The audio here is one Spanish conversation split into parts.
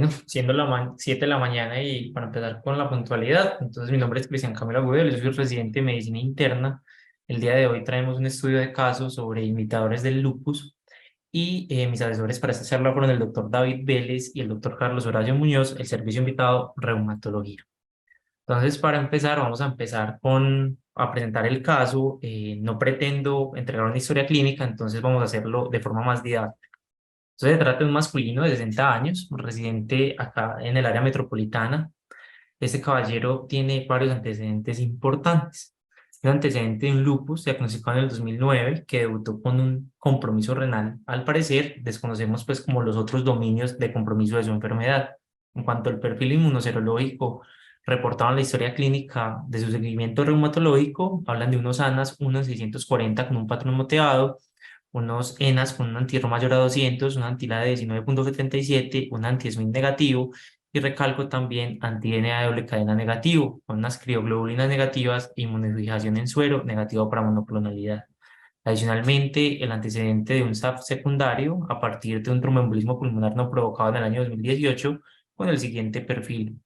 Bueno, siendo 7 de la mañana y para empezar con la puntualidad, entonces mi nombre es Cristian Camilo Agudelo, yo soy residente de medicina interna. El día de hoy traemos un estudio de casos sobre imitadores del lupus y mis asesores para esta charla fueron el doctor David Vélez y el doctor Carlos Horacio Muñoz, el servicio invitado reumatología. Entonces, para empezar, vamos a empezar a presentar el caso. No pretendo entregar una historia clínica, entonces vamos a hacerlo de forma más didáctica. Entonces, se trata de un masculino de 60 años, residente acá en el área metropolitana. Este caballero tiene varios antecedentes importantes. Un antecedente de un lupus diagnosticado en el 2009 que debutó con un compromiso renal. Al parecer, desconocemos pues como los otros dominios de compromiso de su enfermedad. En cuanto al perfil inmunoserológico reportado en la historia clínica de su seguimiento reumatológico, hablan de unos ANAS 1 en 640 con un patrón moteado, unos ENAs con un antirro mayor a 200, una antila de 19,77, un anti-swing negativo, y recalco también anti-DNA de doble cadena negativo, con unas crioglobulinas negativas e inmunofijación en suero negativo para monoclonalidad. Adicionalmente, el antecedente de un SAF secundario a partir de un tromboembolismo pulmonar no provocado en el año 2018 con el siguiente perfil: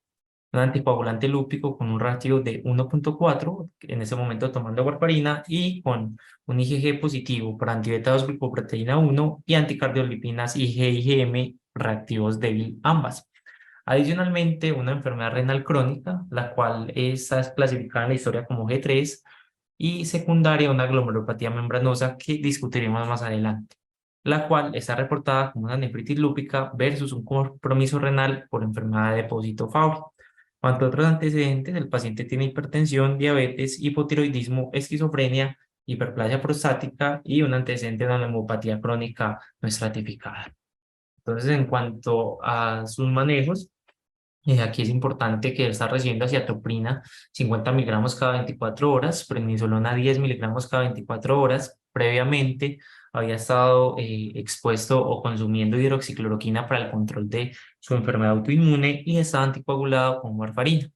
un anticoagulante lúpico con un ratio de 1,4, en ese momento tomando warfarina, y con un IgG positivo para antibeta 2 glicoproteína 1 y anticardiolipinas IgM reactivos débil ambas. Adicionalmente, una enfermedad renal crónica, la cual está clasificada en la historia como G3, y secundaria una glomerulopatía membranosa que discutiremos más adelante, la cual está reportada como una nefritis lúpica versus un compromiso renal por enfermedad de depósito Fabry. Cuanto a otros antecedentes, el paciente tiene hipertensión, diabetes, hipotiroidismo, esquizofrenia, hiperplasia prostática y un antecedente de una neumopatía crónica no estratificada. Entonces, en cuanto a sus manejos, aquí es importante que él está recibiendo acetoprina 50 miligramos cada 24 horas, prednisolona 10 miligramos cada 24 horas. Previamente había estado expuesto o consumiendo hidroxicloroquina para el control de su enfermedad autoinmune y estaba anticoagulado con warfarina.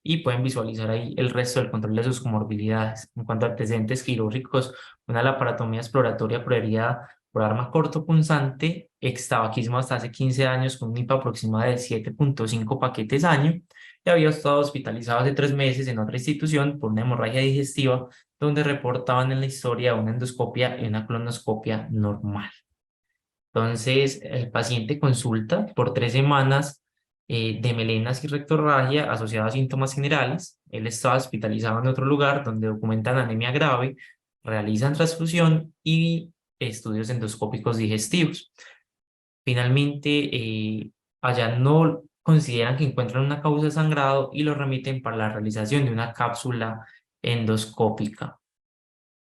Y pueden visualizar ahí el resto del control de sus comorbilidades. En cuanto a antecedentes quirúrgicos, una laparotomía exploratoria preferida por arma cortopunzante, extabaquismo hasta hace 15 años con un IPA aproximado de 7,5 paquetes año, y había estado hospitalizado hace 3 meses en otra institución por una hemorragia digestiva, donde reportaban en la historia una endoscopia y una colonoscopia normal. Entonces, el paciente consulta por 3 semanas de melenas y rectorragia asociadas a síntomas generales. Él estaba hospitalizado en otro lugar donde documentan anemia grave, realizan transfusión y estudios endoscópicos digestivos. Finalmente, allá no consideran que encuentran una causa de sangrado y lo remiten para la realización de una cápsula endoscópica.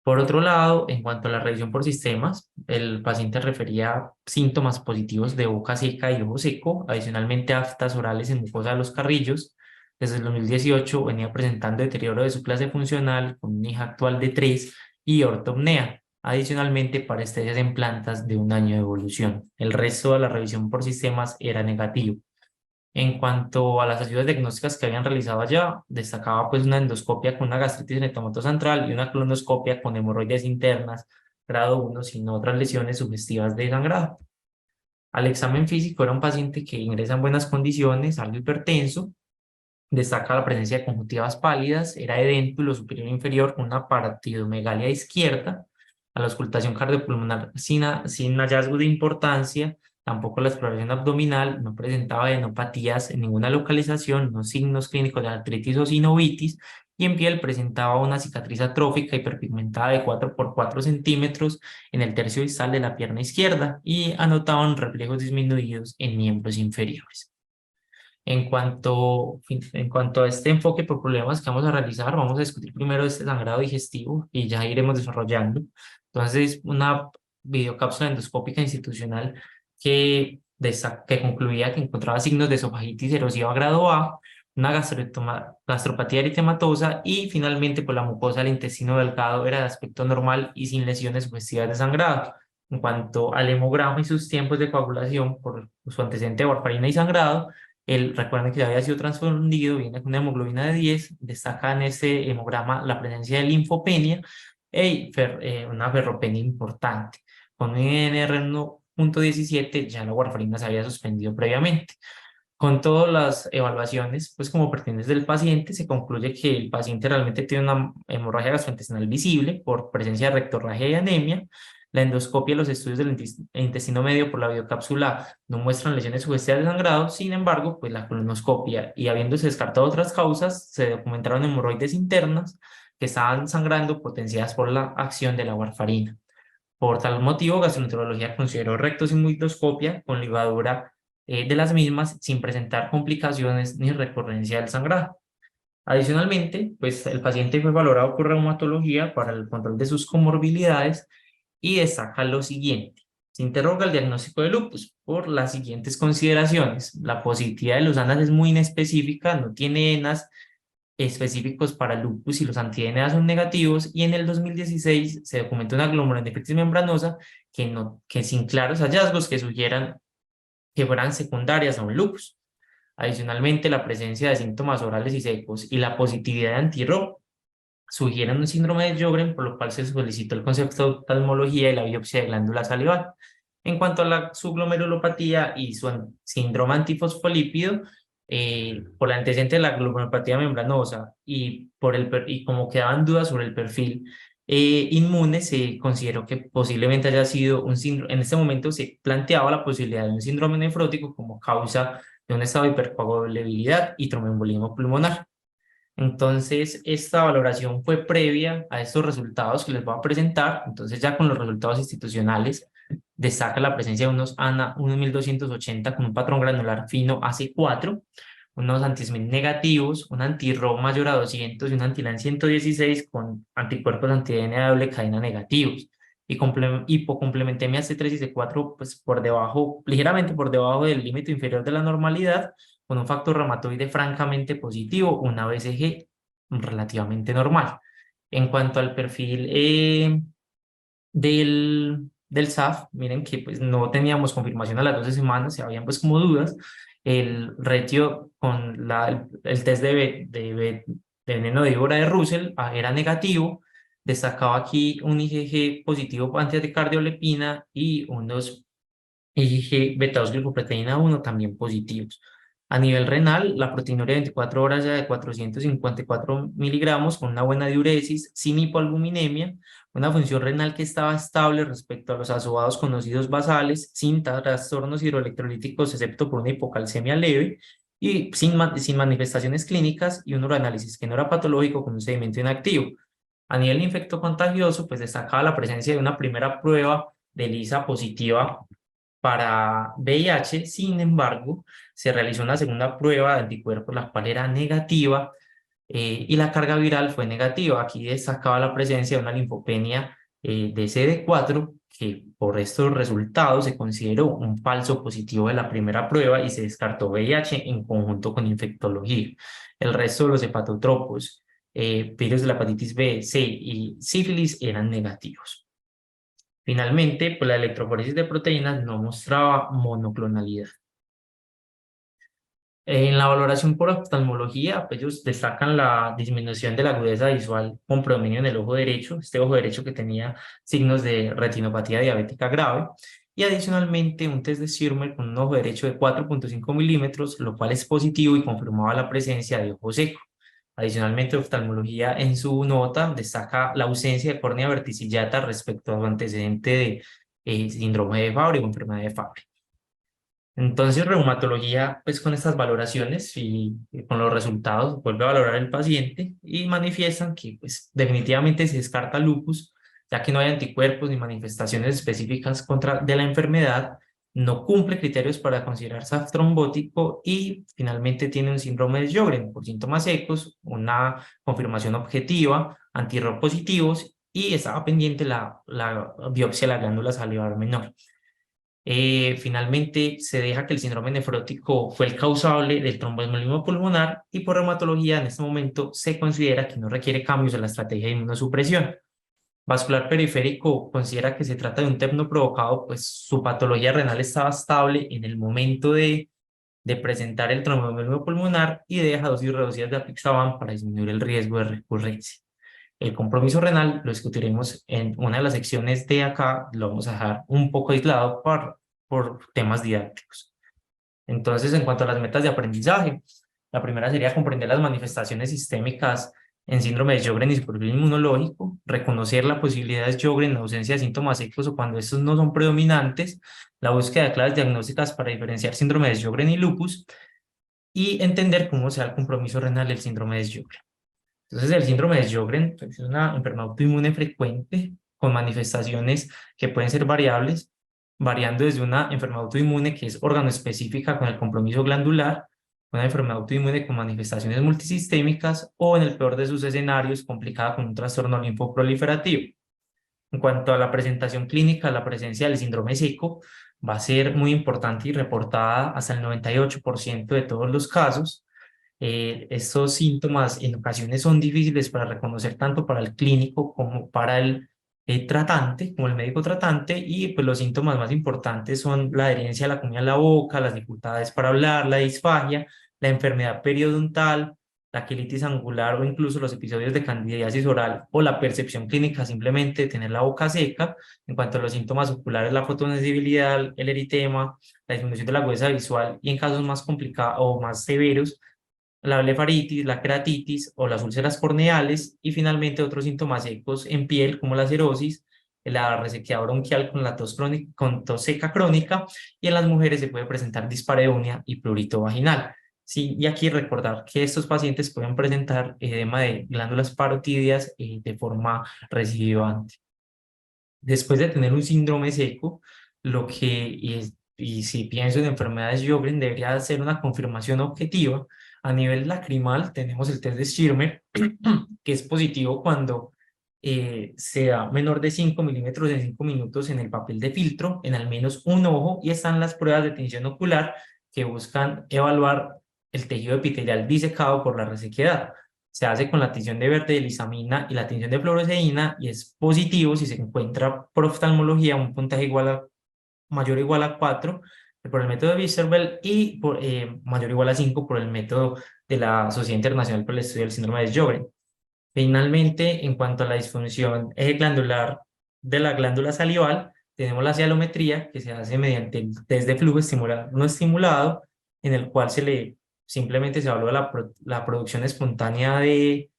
Por otro lado, en cuanto a la revisión por sistemas, el paciente refería síntomas positivos de boca seca y ojo seco, adicionalmente aftas orales en mucosa de los carrillos. Desde el 2018 venía presentando deterioro de su clase funcional con un hija actual de 3 y ortopnea. Adicionalmente, parestesias en plantas de 1 año de evolución. El resto de la revisión por sistemas era negativo. En cuanto a las ayudas diagnósticas que habían realizado allá, destacaba pues una endoscopia con una gastritis en el central y una colonoscopia con hemorroides internas, grado 1, sin otras lesiones sugestivas de sangrado. Al examen físico era un paciente que ingresa en buenas condiciones, algo hipertenso, destaca la presencia de conjuntivas pálidas, era edéntulo superior e inferior con una paratidomegalia izquierda, a la auscultación cardiopulmonar sin hallazgo de importancia, tampoco la exploración abdominal, no presentaba adenopatías en ninguna localización, no signos clínicos de artritis o sinovitis, y en piel presentaba una cicatriz atrófica hiperpigmentada de 4 por 4 centímetros en el tercio distal de la pierna izquierda y anotaban reflejos disminuidos en miembros inferiores. En cuanto a este enfoque por problemas que vamos a realizar, vamos a discutir primero este sangrado digestivo y ya iremos desarrollando. Entonces, una videocápsula endoscópica institucional que concluía que encontraba signos de esofagitis erosiva grado A, una gastropatía eritematosa y finalmente pues la mucosa del intestino delgado era de aspecto normal y sin lesiones sugestivas de sangrado. En cuanto al hemograma y sus tiempos de coagulación por su antecedente de warfarina y sangrado, recuerden que ya había sido transfundido, viene con una hemoglobina de 10, destaca en este hemograma la presencia de linfopenia y una ferropenia importante. Con un INR 1,17 ya la warfarina se había suspendido previamente. Con todas las evaluaciones, pues como pertenece del paciente, se concluye que el paciente realmente tiene una hemorragia gastrointestinal visible por presencia de rectorragia y anemia. La endoscopia y los estudios del intestino medio por la biocápsula no muestran lesiones sugestivas de sangrado. Sin embargo, pues la colonoscopia y habiéndose descartado otras causas, se documentaron hemorroides internas que estaban sangrando potenciadas por la acción de la warfarina. Por tal motivo, gastroenterología consideró rectosigmoidoscopia con ligadura de las mismas sin presentar complicaciones ni recurrencia del sangrado. Adicionalmente, pues el paciente fue valorado por reumatología para el control de sus comorbilidades y destaca lo siguiente. Se interroga el diagnóstico de lupus por las siguientes consideraciones. La positividad de los ANAS es muy inespecífica, no tiene ENAs específicos para lupus y los anti-DNA son negativos, y en el 2016 se documentó una glomerulonefritis membranosa que sin claros hallazgos que sugieran que fueran secundarias a un lupus. Adicionalmente, la presencia de síntomas orales y secos y la positividad de anti-ROP sugieren un síndrome de Sjögren, por lo cual se solicitó el concepto de oftalmología y la biopsia de glándula salival. En cuanto a la subglomerulopatía y su síndrome antifosfolípido, por la antecedente de la glomerulopatía membranosa y como quedaban dudas sobre el perfil inmune, se consideró que posiblemente haya sido un síndrome. En este momento se planteaba la posibilidad de un síndrome nefrótico como causa de un estado de hipercoagulabilidad y tromboembolismo pulmonar. Entonces, esta valoración fue previa a estos resultados que les voy a presentar. Entonces, ya con los resultados institucionales, destaca la presencia de unos ANA 1280 con un patrón granular fino AC4, unos anti-SMID negativos, un anti-RO mayor a 200 y un anti-LAN 116 con anticuerpos anti-DNA de doble cadena negativos. Y hipocomplementemia C3 y C4 pues por debajo, ligeramente por debajo del límite inferior de la normalidad, con un factor reumatoide francamente positivo, una BCG relativamente normal. En cuanto al perfil del SAF, miren que pues no teníamos confirmación a las 12 semanas, se habían pues como dudas. El ratio con el test de veneno de víbora de Russell era negativo. Destacaba aquí un IgG positivo anticardiolipina y unos IgG beta-2 glicoproteína 1 también positivos. A nivel renal, la proteinuria de 24 horas ya de 454 miligramos con una buena diuresis, sin hipoalbuminemia, una función renal que estaba estable respecto a los asobados conocidos basales, sin trastornos hidroelectrolíticos excepto por una hipocalcemia leve y sin manifestaciones clínicas, y un uroanálisis que no era patológico con un sedimento inactivo. A nivel infecto contagioso, pues destacaba la presencia de una primera prueba de ELISA positiva para VIH. Sin embargo, se realizó una segunda prueba de anticuerpos, la cual era negativa, y la carga viral fue negativa. Aquí destacaba la presencia de una linfopenia de CD4, que por estos resultados se consideró un falso positivo de la primera prueba y se descartó VIH en conjunto con infectología. El resto de los hepatotropos, virus de la hepatitis B, C y sífilis eran negativos. Finalmente, pues la electroforesis de proteínas no mostraba monoclonalidad. En la valoración por oftalmología, pues ellos destacan la disminución de la agudeza visual con predominio en el ojo derecho, este ojo derecho que tenía signos de retinopatía diabética grave, y adicionalmente un test de Schirmer con un ojo derecho de 4.5 milímetros, lo cual es positivo y confirmaba la presencia de ojo seco. Adicionalmente, oftalmología en su nota destaca la ausencia de córnea verticillata respecto a su antecedente de síndrome de Fabry o enfermedad de Fabry. Entonces, reumatología, pues con estas valoraciones y con los resultados, vuelve a valorar el paciente y manifiestan que pues definitivamente se descarta lupus, ya que no hay anticuerpos ni manifestaciones específicas de la enfermedad, no cumple criterios para considerar SAF trombótico y finalmente tiene un síndrome de Sjögren por síntomas secos, una confirmación objetiva, antirro positivos, y estaba pendiente la biopsia de la glándula salivar menor. Finalmente, se deja que el síndrome nefrótico fue el causable del tromboembolismo pulmonar, y por reumatología en este momento se considera que no requiere cambios en la estrategia de inmunosupresión. Vascular periférico considera que se trata de un TEPNO provocado, pues su patología renal estaba estable en el momento de presentar el tromboembolismo pulmonar y deja dosis reducidas de apixaban para disminuir el riesgo de recurrencia. El compromiso renal lo discutiremos en una de las secciones de acá, lo vamos a dejar un poco aislado por temas didácticos. Entonces, en cuanto a las metas de aprendizaje, la primera sería comprender las manifestaciones sistémicas en síndrome de Sjögren y su perfil inmunológico, reconocer la posibilidad de Sjögren en ausencia de síntomas secos o cuando estos no son predominantes, la búsqueda de claves diagnósticas para diferenciar síndrome de Sjögren y lupus, y entender cómo se da el compromiso renal del síndrome de Sjögren. Entonces, el síndrome de Sjögren pues, es una enfermedad autoinmune frecuente con manifestaciones que pueden ser variables, variando desde una enfermedad autoinmune que es organoespecífica con el compromiso glandular, una enfermedad autoinmune con manifestaciones multisistémicas o, en el peor de sus escenarios, complicada con un trastorno linfoproliferativo. En cuanto a la presentación clínica, la presencia del síndrome seco va a ser muy importante y reportada hasta el 98% de todos los casos. Estos síntomas en ocasiones son difíciles para reconocer tanto para el clínico como para el tratante, como el médico tratante, y pues los síntomas más importantes son la adherencia a la comida en la boca, las dificultades para hablar, la disfagia, la enfermedad periodontal, la quilitis angular o incluso los episodios de candidiasis oral o la percepción clínica simplemente de tener la boca seca. En cuanto a los síntomas oculares, la fotosensibilidad, el eritema, la disminución de la agudeza visual y en casos más complicados o más severos, la blefaritis, la keratitis o las úlceras corneales, y finalmente otros síntomas secos en piel como la cerosis, la resequedad bronquial con la tos crónica, con tos seca crónica, y en las mujeres se puede presentar dispareunia y prurito vaginal. Sí, y aquí recordar que estos pacientes pueden presentar edema de glándulas parotidias de forma recidivante. Después de tener un síndrome seco, lo que es, y si pienso en enfermedades Sjögren, debería ser una confirmación objetiva. A nivel lacrimal, tenemos el test de Schirmer, que es positivo cuando sea menor de 5 milímetros en 5 minutos en el papel de filtro, en al menos un ojo, y están las pruebas de tinción ocular que buscan evaluar el tejido epitelial disecado por la resequedad. Se hace con la tinción de verde de lisamina y la tinción de fluoresceína y es positivo si se encuentra por oftalmología un puntaje mayor o igual a 4 por el método de Westerveld y mayor o igual a 5 por el método de la Sociedad Internacional para el Estudio del Síndrome de Sjögren. Finalmente, en cuanto a la disfunción glandular de la glándula salival, tenemos la cialometría que se hace mediante el test de flujo estimulado no estimulado, en el cual simplemente se evalúa la producción espontánea de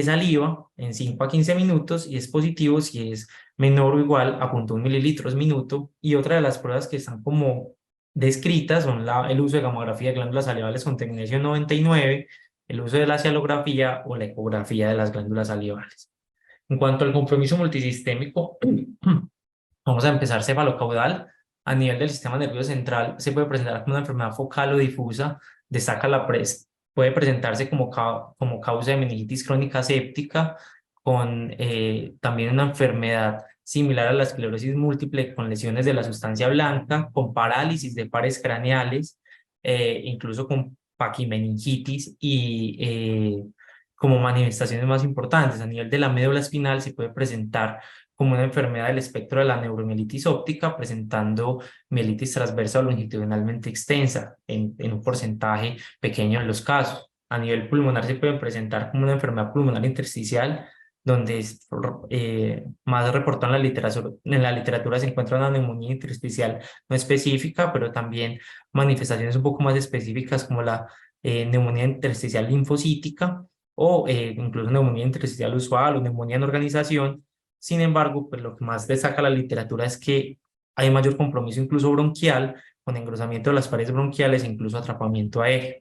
saliva en 5 a 15 minutos y es positivo si es menor o igual a 0,1 mililitros minuto. Y otra de las pruebas que están como descritas son el uso de gamografía de glándulas salivales con tecnesio 99, el uso de la cialografía o la ecografía de las glándulas salivales. En cuanto al compromiso multisistémico, vamos a empezar cefalocaudal. A nivel del sistema nervioso central se puede presentar como una enfermedad focal o difusa, destaca puede presentarse como causa de meningitis crónica séptica, con también una enfermedad similar a la esclerosis múltiple con lesiones de la sustancia blanca, con parálisis de pares craneales, incluso con paquimeningitis y como manifestaciones más importantes. A nivel de la médula espinal se puede presentar como una enfermedad del espectro de la neuromielitis óptica, presentando mielitis transversa o longitudinalmente extensa en un porcentaje pequeño en los casos. A nivel pulmonar se pueden presentar como una enfermedad pulmonar intersticial, donde más reportado en la literatura se encuentra una neumonía intersticial no específica, pero también manifestaciones un poco más específicas como la neumonía intersticial linfocítica o incluso neumonía intersticial usual o neumonía en organización. Sin embargo, pues lo que más destaca la literatura es que hay mayor compromiso incluso bronquial, con engrosamiento de las paredes bronquiales e incluso atrapamiento aéreo.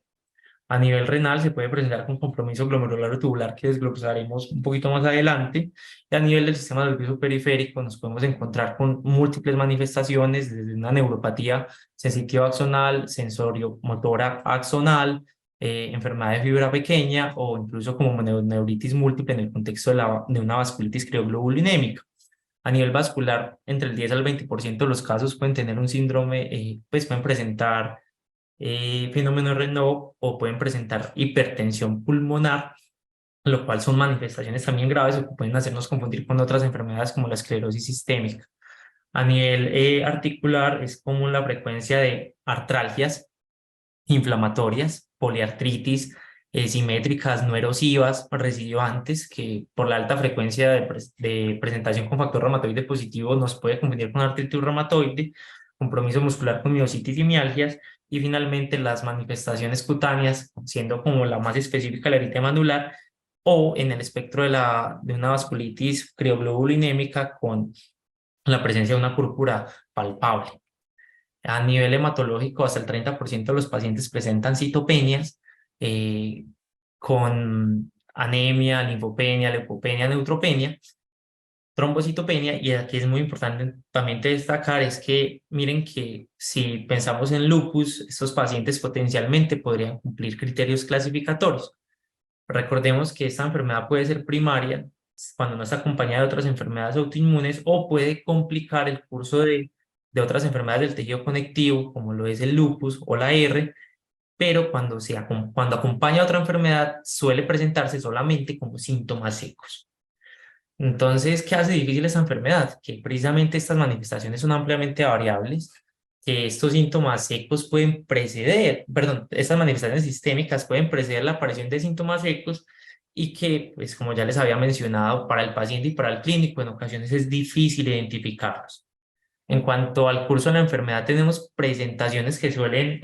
A nivel renal se puede presentar con compromiso glomerular o tubular, que desglosaremos un poquito más adelante. Y a nivel del sistema nervioso periférico nos podemos encontrar con múltiples manifestaciones, desde una neuropatía sensitiva axonal, sensorio-motora axonal, enfermedad de fibra pequeña o incluso como neuritis múltiple en el contexto de una vasculitis crioglobulinémica. A nivel vascular, entre el 10 al 20% de los casos pueden tener un síndrome, pues pueden presentar fenómeno Renault o pueden presentar hipertensión pulmonar, lo cual son manifestaciones también graves o que pueden hacernos confundir con otras enfermedades como la esclerosis sistémica. A nivel articular es común la frecuencia de artralgias inflamatorias, poliartritis, simétricas, no erosivas, residuantes, que por la alta frecuencia de presentación con factor reumatoide positivo nos puede confundir con artritis reumatoide, compromiso muscular con miositis y mialgias, Y finalmente las manifestaciones cutáneas, siendo como la más específica la eritema anular, o en el espectro de una vasculitis crioglobulinémica con la presencia de una púrpura palpable. A nivel hematológico, hasta el 30% de los pacientes presentan citopenias eh, con anemia, linfopenia, leucopenia, neutropenia, trombocitopenia. Y aquí es muy importante también destacar es que miren que si pensamos en lupus, estos pacientes potencialmente podrían cumplir criterios clasificatorios. Recordemos que esta enfermedad puede ser primaria cuando no está acompañada de otras enfermedades autoinmunes o puede complicar el curso de otras enfermedades del tejido conectivo, como lo es el lupus o la R, pero cuando acompaña a otra enfermedad suele presentarse solamente como síntomas secos. Entonces, ¿qué hace difícil esta enfermedad? Que precisamente estas manifestaciones son ampliamente variables, que estos síntomas secos pueden preceder, perdón, estas manifestaciones sistémicas pueden preceder la aparición de síntomas secos y que, pues como ya les había mencionado, para el paciente y para el clínico en ocasiones es difícil identificarlos. En cuanto al curso de la enfermedad, tenemos presentaciones que suelen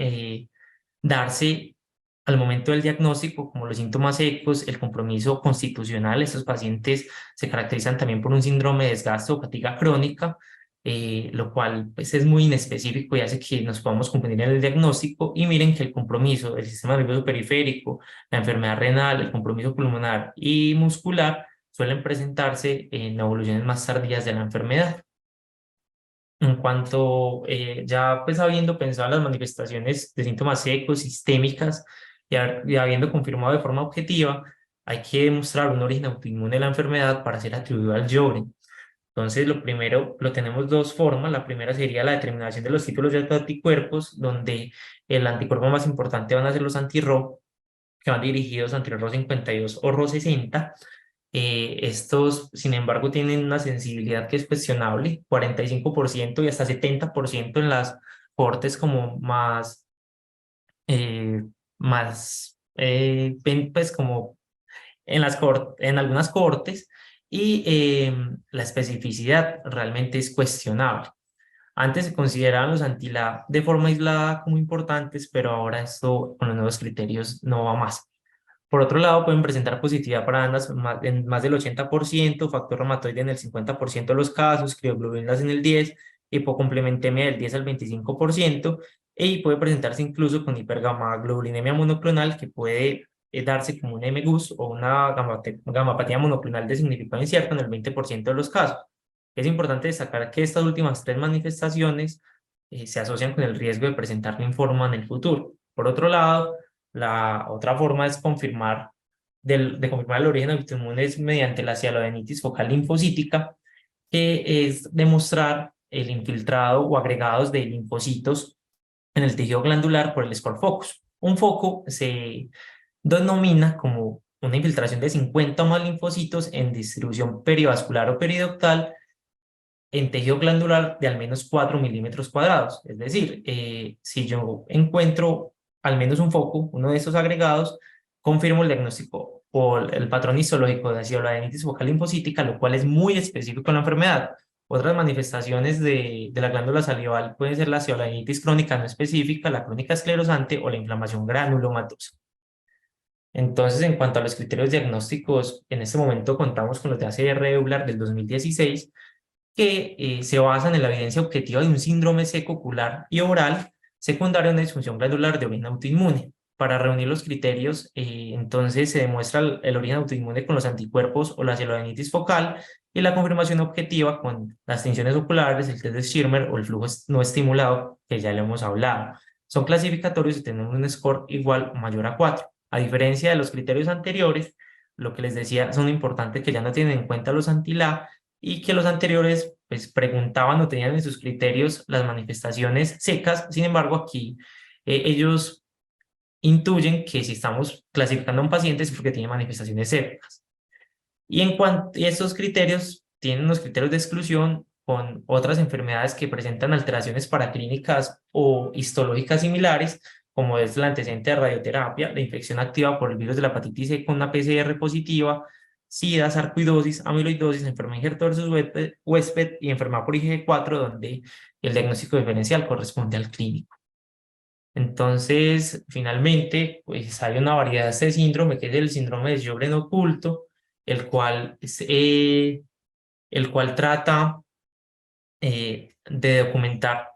darse al momento del diagnóstico, como los síntomas secos, el compromiso constitucional. Estos pacientes se caracterizan también por un síndrome de desgaste o fatiga crónica, lo cual pues, es muy inespecífico y hace que nos podamos confundir en el diagnóstico. Y miren que el compromiso del sistema nervioso periférico, la enfermedad renal, el compromiso pulmonar y muscular suelen presentarse en evoluciones más tardías de la enfermedad. En cuanto ya pues habiendo pensado en las manifestaciones de síntomas secos, sistémicas y habiendo confirmado de forma objetiva, hay que demostrar un origen autoinmune de la enfermedad para ser atribuido al Sjögren. Entonces, lo primero, lo tenemos dos formas. La primera sería la determinación de los títulos de anticuerpos, donde el anticuerpo más importante van a ser los anti-Ro, que van dirigidos anti Ro52 o Ro60. Estos, sin embargo, tienen una sensibilidad que es cuestionable, 45% y hasta 70% en las cortes como eh, pues como en algunas cortes, y la especificidad realmente es cuestionable. Antes se consideraban los anti-La de forma aislada como importantes, pero ahora esto con los nuevos criterios no va más. Por otro lado, pueden presentar positividad para andas en más del 80%, factor reumatoide en el 50% de los casos, crioglobulinas en el 10%, hipocomplementemia del 10 al 25%, y puede presentarse incluso con hipergamaglobulinemia monoclonal, que puede darse como un MGUS o una gamapatía monoclonal de significado incierto en el 20% de los casos. Es importante destacar que estas últimas tres manifestaciones se asocian con el riesgo de presentar linfoma en el futuro. Por otro lado, la otra forma es de confirmar el origen autoinmune es mediante la cialodenitis focal linfocítica, que es demostrar el infiltrado o agregados de linfocitos en el tejido glandular por el score focus. Un foco se denomina como una infiltración de 50 o más linfocitos en distribución perivascular o periductal en tejido glandular de al menos 4 milímetros cuadrados. Es decir, si yo encuentro al menos un foco, uno de esos agregados, confirmo el diagnóstico por el patrón histológico de cialodenitis focal linfocítica, lo cual es muy específico en la enfermedad. Otras manifestaciones de la glándula salival pueden ser la cialodenitis crónica no específica, la crónica esclerosante o la inflamación granulomatosa. Entonces, en cuanto a los criterios diagnósticos, en este momento contamos con los de ACR Euler del 2016, que se basan en la evidencia objetiva de un síndrome seco ocular y oral secundario a una disfunción glandular de origen autoinmune. Para reunir los criterios, entonces se demuestra el origen autoinmune con los anticuerpos o la cialodenitis focal y la confirmación objetiva con las tinciones oculares, el test de Schirmer o el flujo no estimulado, que ya le hemos hablado. Son clasificatorios y tenemos un score igual o mayor a 4. A diferencia de los criterios anteriores, lo que les decía, son importantes que ya no tienen en cuenta los anti-La y que los anteriores pues preguntaban o tenían en sus criterios las manifestaciones secas. Sin embargo, aquí ellos intuyen que si estamos clasificando a un paciente es porque tiene manifestaciones secas. Y en cuanto a estos criterios, tienen unos criterios de exclusión con otras enfermedades que presentan alteraciones paraclínicas o histológicas similares, como es la antecedente de radioterapia, la infección activa por el virus de la hepatitis C con una PCR positiva, SIDA, sarcoidosis, amiloidosis, enfermedad injerto versus huésped y enfermedad por IgG4, donde el diagnóstico diferencial corresponde al clínico. Entonces, finalmente, pues hay una variedad de este síndrome, que es el síndrome de Sjögren oculto, el cual, el cual trata de documentar,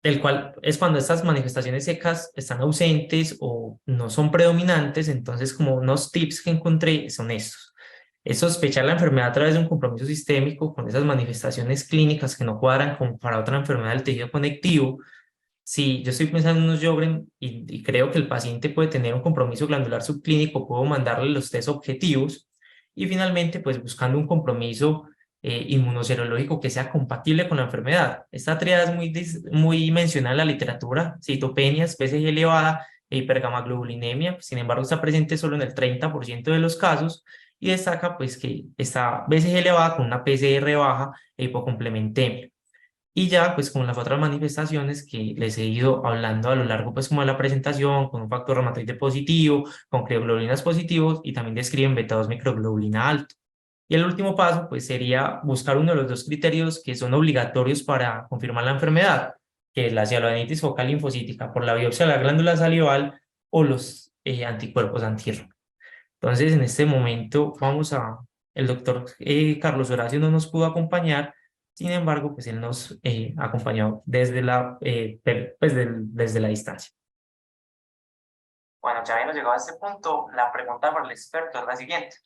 el cual es cuando estas manifestaciones secas están ausentes o no son predominantes. Entonces, como unos tips que encontré son estos. Es sospechar la enfermedad a través de un compromiso sistémico con esas manifestaciones clínicas que no cuadran como para otra enfermedad del tejido conectivo. Si yo estoy pensando en unos Sjögren y creo que el paciente puede tener un compromiso glandular subclínico, puedo mandarle los test objetivos. Y finalmente, pues buscando un compromiso inmunoserológico que sea compatible con la enfermedad. Esta tríada es muy mencionada en la literatura: citopenias, PSG elevada e hipergamaglobulinemia. Sin embargo, está presente solo en el 30% de los casos, y destaca pues que está BCG elevada con una PCR baja e hipocomplementemia. Y ya, pues con las otras manifestaciones que les he ido hablando a lo largo, pues como de la presentación, con un factor reumatoide positivo, con crioglobulinas positivos, y también describen beta-2 microglobulina alto. Y el último paso, pues sería buscar uno de los dos criterios que son obligatorios para confirmar la enfermedad, que es la cialodenitis focal linfocítica por la biopsia de la glándula salival o los anticuerpos anti-R. Entonces, en este momento el doctor Carlos Horacio no nos pudo acompañar. Sin embargo, pues él nos acompañó desde desde la distancia. Bueno, ya habiendo llegado a este punto, la pregunta para el experto es la siguiente: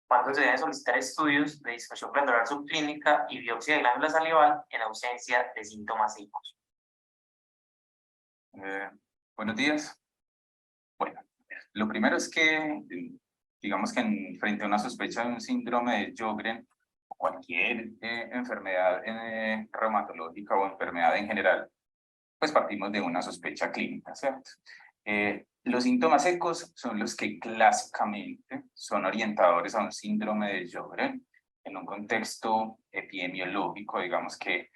¿cuándo se deben solicitar estudios de disfunción glandular subclínica y biopsia de glándula salival en ausencia de síntomas secos? Buenos días. Bueno, lo primero es que, digamos que frente a una sospecha de un síndrome de Sjögren o cualquier enfermedad reumatológica o enfermedad en general, pues partimos de una sospecha clínica, ¿cierto? Los síntomas secos son los que clásicamente son orientadores a un síndrome de Sjögren en un contexto epidemiológico, digamos que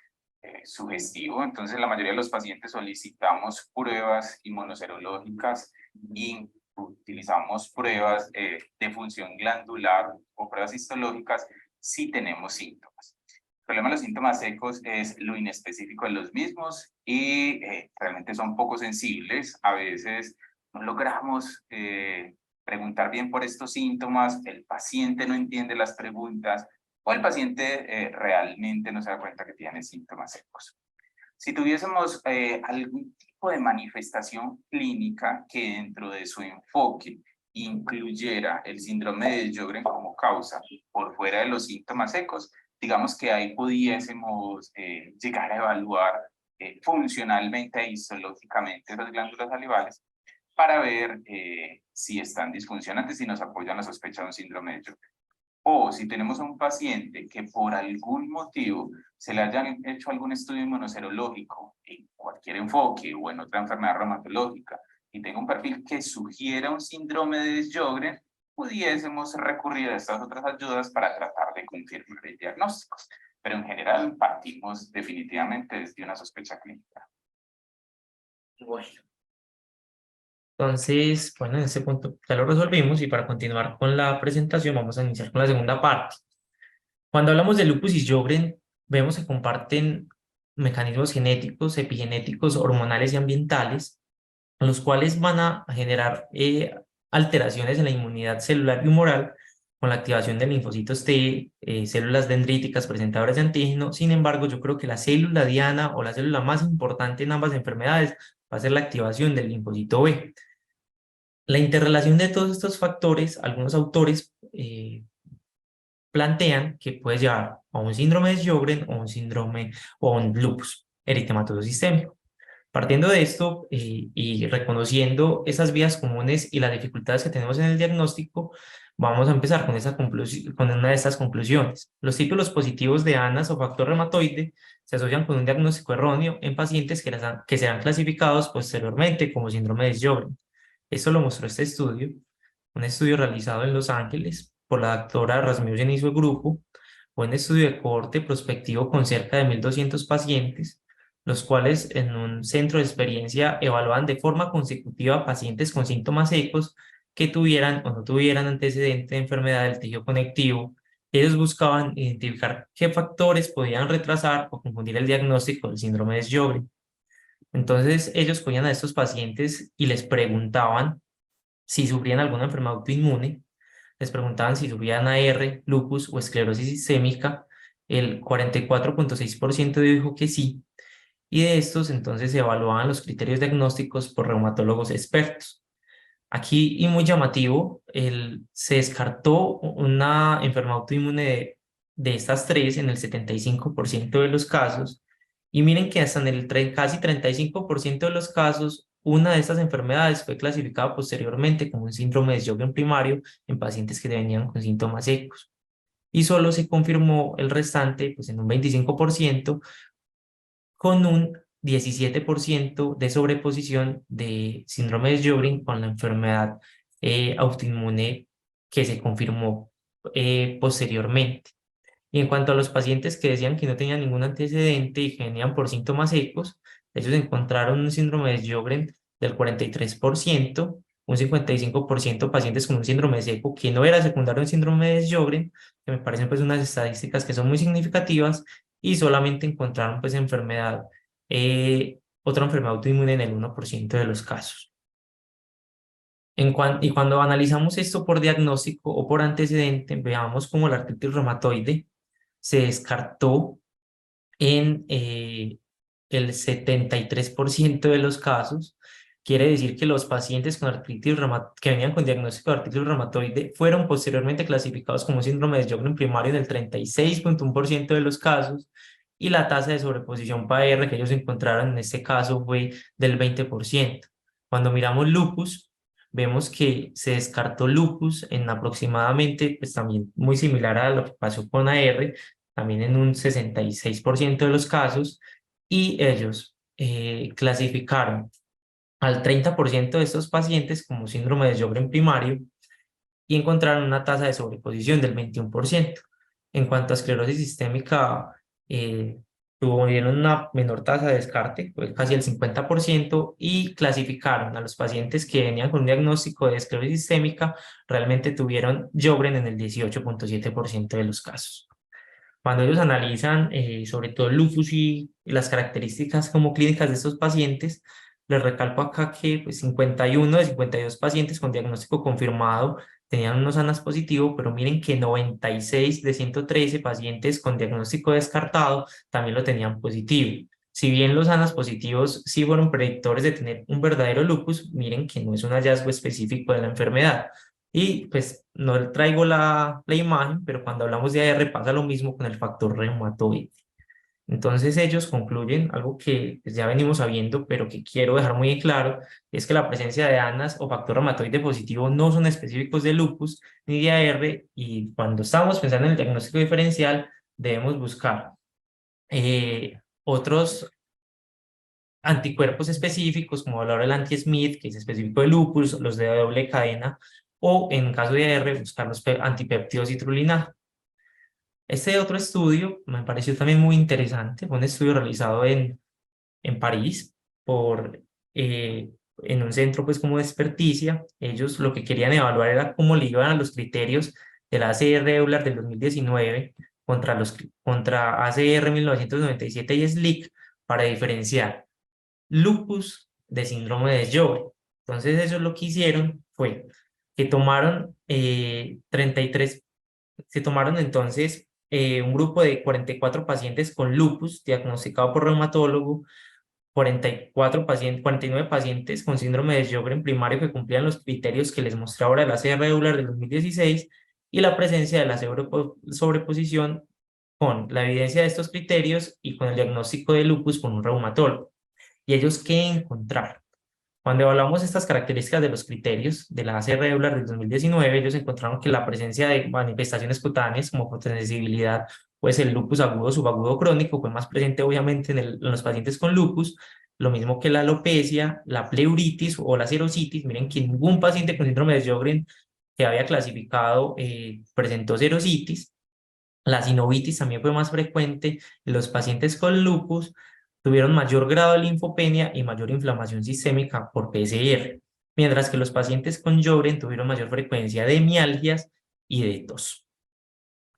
sugestivo. Entonces, la mayoría de los pacientes solicitamos pruebas inmunoserológicas y utilizamos pruebas de función glandular o pruebas histológicas si tenemos síntomas. El problema de los síntomas secos es lo inespecífico de los mismos y realmente son poco sensibles. A veces no logramos preguntar bien por estos síntomas, el paciente no entiende las preguntas o el paciente realmente no se da cuenta que tiene síntomas secos. Si tuviésemos algún tipo de manifestación clínica que dentro de su enfoque incluyera el síndrome de Sjögren como causa por fuera de los síntomas secos, digamos que ahí pudiésemos llegar a evaluar funcionalmente e histológicamente las glándulas salivales para ver si están disfuncionantes y nos apoyan la sospecha de un síndrome de Sjögren. O si tenemos a un paciente que por algún motivo se le hayan hecho algún estudio inmunoserológico en cualquier enfoque o en otra enfermedad reumatológica y tenga un perfil que sugiera un síndrome de Sjögren, pudiésemos recurrir a estas otras ayudas para tratar de confirmar el diagnóstico. Pero en general partimos definitivamente desde una sospecha clínica. Bueno. Entonces, bueno, en este punto ya lo resolvimos, y para continuar con la presentación vamos a iniciar con la segunda parte. Cuando hablamos de lupus y Sjögren, vemos que comparten mecanismos genéticos, epigenéticos, hormonales y ambientales, los cuales van a generar alteraciones en la inmunidad celular y humoral con la activación de linfocitos T, células dendríticas presentadoras de antígeno. Sin embargo, yo creo que la célula diana o la célula más importante en ambas enfermedades va a ser la activación del linfocito B. La interrelación de todos estos factores, algunos autores plantean que puede llevar a un síndrome de Sjögren o un síndrome o un lupus eritematoso sistémico. Partiendo de esto y reconociendo esas vías comunes y las dificultades que tenemos en el diagnóstico, vamos a empezar con una de estas conclusiones. Los títulos positivos de ANAS o factor reumatoide se asocian con un diagnóstico erróneo en pacientes que serán clasificados posteriormente como síndrome de Sjögren. Esto lo mostró este estudio, un estudio realizado en Los Ángeles por la doctora Rasmussen y su grupo. Fue un estudio de cohorte prospectivo con cerca de 1.200 pacientes, los cuales en un centro de experiencia evaluaban de forma consecutiva a pacientes con síntomas secos que tuvieran o no tuvieran antecedente de enfermedad del tejido conectivo. Ellos buscaban identificar qué factores podían retrasar o confundir el diagnóstico del síndrome de Sjögren. Entonces ellos cogían a estos pacientes y les preguntaban si sufrían alguna enfermedad autoinmune, les preguntaban si sufrían AR, lupus o esclerosis sistémica. El 44,6% dijo que sí, y de estos entonces se evaluaban los criterios diagnósticos por reumatólogos expertos. Aquí, y muy llamativo, se descartó una enfermedad autoinmune de estas tres en el 75% de los casos, y miren que hasta en el casi 35% de los casos, una de estas enfermedades fue clasificada posteriormente como un síndrome de Sjögren primario en pacientes que venían con síntomas secos. Y solo se confirmó el restante, pues en un 25%, con un 17% de sobreposición de síndrome de Sjögren con la enfermedad autoinmune que se confirmó posteriormente. Y en cuanto a los pacientes que decían que no tenían ningún antecedente y que venían por síntomas secos, ellos encontraron un síndrome de Sjögren del 43%, un 55% pacientes con un síndrome seco que no era secundario a un síndrome de Sjögren, que me parecen pues unas estadísticas que son muy significativas, y solamente encontraron pues otra enfermedad autoinmune en el 1% de los casos. Y cuando analizamos esto por diagnóstico o por antecedente, veamos cómo la artritis reumatoide se descartó en el 73% de los casos. Quiere decir que los pacientes con artritis que venían con diagnóstico de artritis reumatoide fueron posteriormente clasificados como síndrome de Sjögren primario en el 36,1% de los casos, y la tasa de sobreposición PAR que ellos encontraron en este caso fue del 20%. Cuando miramos lupus, vemos que se descartó lupus en aproximadamente, pues también muy similar a lo que pasó con AR, también en un 66% de los casos, y ellos clasificaron al 30% de estos pacientes como síndrome de Sjögren primario y encontraron una tasa de sobreposición del 21%. En cuanto a esclerosis sistémica, tuvieron una menor tasa de descarte, fue casi el 50%, y clasificaron a los pacientes que venían con un diagnóstico de esclerosis sistémica, realmente tuvieron Sjögren en el 18,7% de los casos. Cuando ellos analizan sobre todo el lupus y las características como clínicas de estos pacientes, les recalco acá que pues, 51 de 52 pacientes con diagnóstico confirmado tenían unos ANAS positivo, pero miren que 96 de 113 pacientes con diagnóstico descartado también lo tenían positivo. Si bien los ANAS positivos sí fueron predictores de tener un verdadero lupus, miren que no es un hallazgo específico de la enfermedad. Y pues no traigo la imagen, pero cuando hablamos de AR pasa lo mismo con el factor reumatoide. Entonces ellos concluyen algo que pues, ya venimos sabiendo, pero que quiero dejar muy en claro, es que la presencia de ANAS o factor reumatoide positivo no son específicos de lupus ni de AR, y cuando estamos pensando en el diagnóstico diferencial debemos buscar otros anticuerpos específicos, como hablar el anti-Smith, que es específico de lupus, los de doble cadena, o en caso de AR, buscar los antipéptidos citrulina. Este otro estudio me pareció también muy interesante, fue un estudio realizado en París en un centro pues como de experticia. Ellos lo que querían evaluar era cómo le iban a los criterios de la ACR Euler del 2019 contra ACR 1997 y SLIC para diferenciar lupus de síndrome de Sjögren. Entonces ellos lo que hicieron fue que tomaron 33, se tomaron entonces un grupo de 44 pacientes con lupus diagnosticado por reumatólogo, 49 pacientes con síndrome de Sjögren primario que cumplían los criterios que les mostré ahora de la CR regular del 2016, y la presencia de la sobreposición con la evidencia de estos criterios y con el diagnóstico de lupus con un reumatólogo. ¿Y ellos qué encontraron? Cuando evaluamos estas características de los criterios de la ACR Euler del 2019, ellos encontraron que la presencia de manifestaciones cutáneas como fotosensibilidad, pues el lupus agudo, subagudo, crónico, fue más presente obviamente en los pacientes con lupus, lo mismo que la alopecia, la pleuritis o la serositis. Miren que ningún paciente con síndrome de Sjögren que había clasificado presentó serositis. La sinovitis también fue más frecuente en los pacientes con lupus, tuvieron mayor grado de linfopenia y mayor inflamación sistémica por PCR, mientras que los pacientes con Sjögren tuvieron mayor frecuencia de mialgias y de tos.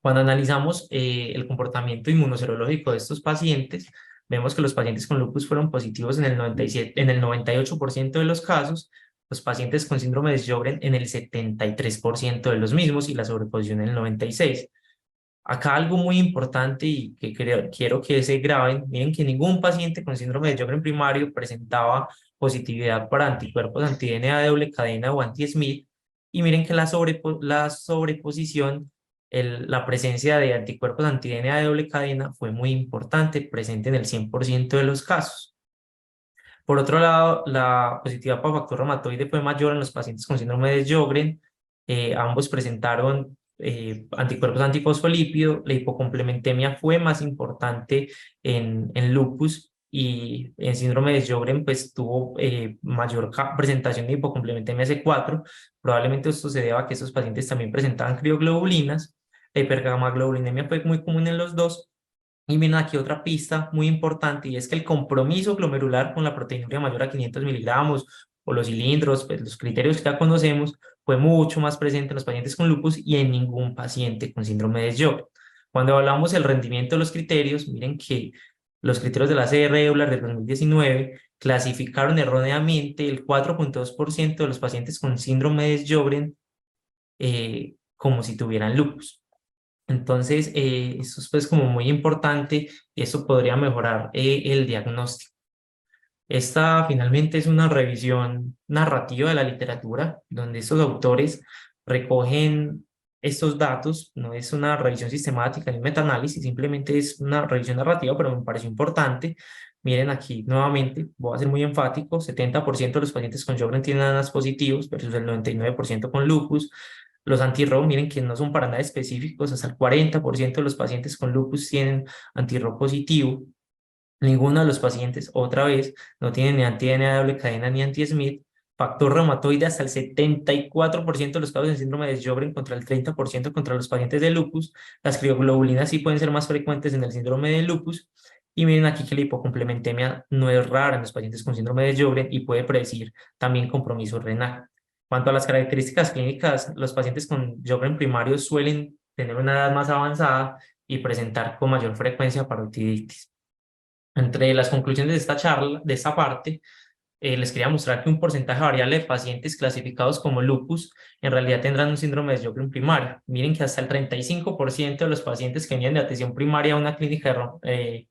Cuando analizamos el comportamiento inmunoserológico de estos pacientes, vemos que los pacientes con lupus fueron positivos en el 97, en el 98% de los casos, los pacientes con síndrome de Sjögren en el 73% de los mismos y la sobreposición en el 96%. Acá algo muy importante y que quiero que se graben, miren que ningún paciente con síndrome de Sjögren primario presentaba positividad para anticuerpos anti-DNA de doble cadena o anti-Smith, y miren que la sobreposición, la presencia de anticuerpos anti-DNA de doble cadena fue muy importante, presente en el 100% de los casos. Por otro lado, la positividad por factor reumatoide fue mayor en los pacientes con síndrome de Sjögren. Ambos presentaron anticuerpos antifosfolípido. La hipocomplementemia fue más importante en lupus, y en síndrome de Sjögren pues tuvo mayor presentación de hipocomplementemia C4. Probablemente esto se deba a que estos pacientes también presentaban crioglobulinas. La hipergamaglobulinemia fue muy común en los dos. Y miren aquí otra pista muy importante, y es que el compromiso glomerular con la proteinuria mayor a 500 miligramos o los cilindros, pues los criterios que ya conocemos, fue mucho más presente en los pacientes con lupus y en ningún paciente con síndrome de Sjögren. Cuando hablamos del rendimiento de los criterios, miren que los criterios de la CR Euler del 2019 clasificaron erróneamente el 4,2% de los pacientes con síndrome de Sjögren como si tuvieran lupus. Entonces, eso es pues como muy importante, y eso podría mejorar el diagnóstico. Esta finalmente es una revisión narrativa de la literatura, donde estos autores recogen estos datos. No es una revisión sistemática ni un metaanálisis, simplemente es una revisión narrativa, pero me pareció importante. Miren aquí nuevamente, voy a ser muy enfático: 70% de los pacientes con Sjögren tienen ANAS positivos versus el 99% con lupus. Los anti-RHO, miren que no son para nada específicos, hasta el 40% de los pacientes con lupus tienen anti-RHO positivo. Ninguno de los pacientes, otra vez, no tiene ni anti-DNA de doble cadena ni anti-Smith. Factor reumatoide hasta el 74% de los casos de síndrome de Sjögren contra el 30% contra los pacientes de lupus. Las crioglobulinas sí pueden ser más frecuentes en el síndrome de lupus. Y miren aquí que la hipocomplementemia no es rara en los pacientes con síndrome de Sjögren y puede predecir también compromiso renal. Cuanto a las características clínicas, los pacientes con Sjögren primario suelen tener una edad más avanzada y presentar con mayor frecuencia parotiditis. Entre las conclusiones de esta charla, de esta parte, les quería mostrar que un porcentaje variable de pacientes clasificados como lupus en realidad tendrán un síndrome de Sjögren primario. Miren que hasta el 35% de los pacientes que venían de atención primaria a una clínica de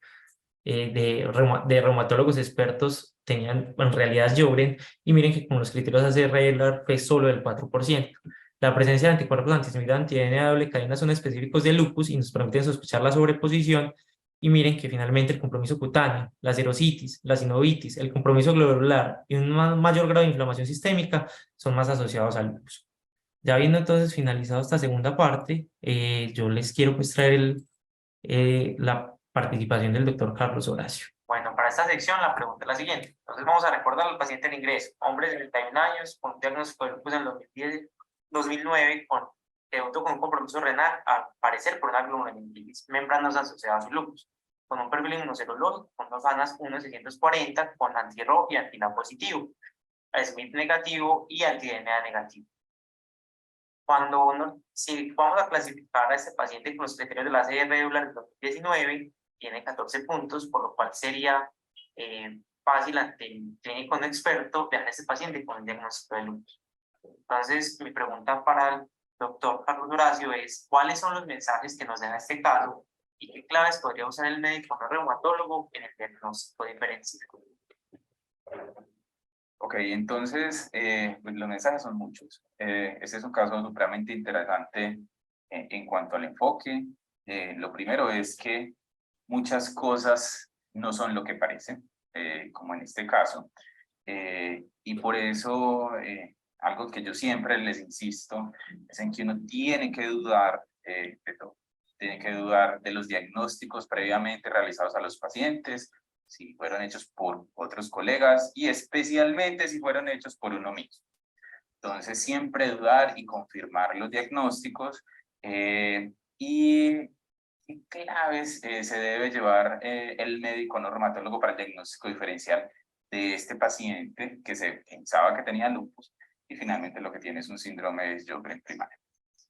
reumatólogos expertos tenían en realidad Sjögren, y miren que con los criterios ACR fue solo del 4%. La presencia de anticuerpos anti-Smith anti-DNA de doble cadena son específicos de lupus y nos permiten sospechar la sobreposición. Y miren que finalmente el compromiso cutáneo, la serositis, la sinovitis, el compromiso glomerular y un mayor grado de inflamación sistémica son más asociados al lupus. Ya habiendo entonces finalizado esta segunda parte, yo les quiero pues traer la participación del doctor Carlos Horacio. Bueno, para esta sección la pregunta es la siguiente. Entonces vamos a recordar al paciente en ingreso: hombre de 31 años, con diagnóstico de lupus en el 2009, con un compromiso renal, al parecer por una glomerulitis membranosa asociada a su lupus, con un perfil inmunoserológico, con dos ANAS 1,640, con anti-RHO y anti-LA positivo, Smith negativo y anti-DNA negativo. Si vamos a clasificar a este paciente con los criterios de la CR Euler del 2019, tiene 14 puntos, por lo cual sería fácil ante el clínico no experto dejar a este paciente con el diagnóstico de lupus. Entonces, mi pregunta para el doctor Carlos Horacio es: ¿cuáles son los mensajes que nos deja este caso y qué claves podría usar el médico no reumatólogo en el diagnóstico diferencial? Ok, entonces, pues los mensajes son muchos. Este es un caso supremamente interesante en cuanto al enfoque. Lo primero es que muchas cosas no son lo que parecen, como en este caso. Y por eso, algo que yo siempre les insisto es en que uno tiene que dudar de todo. Tiene que dudar de los diagnósticos previamente realizados a los pacientes, si fueron hechos por otros colegas y especialmente si fueron hechos por uno mismo. Entonces, siempre dudar y confirmar los diagnósticos, y qué claves se debe llevar el médico no reumatólogo para el diagnóstico diferencial de este paciente que se pensaba que tenía lupus y finalmente lo que tiene es un síndrome de Sjögren primario.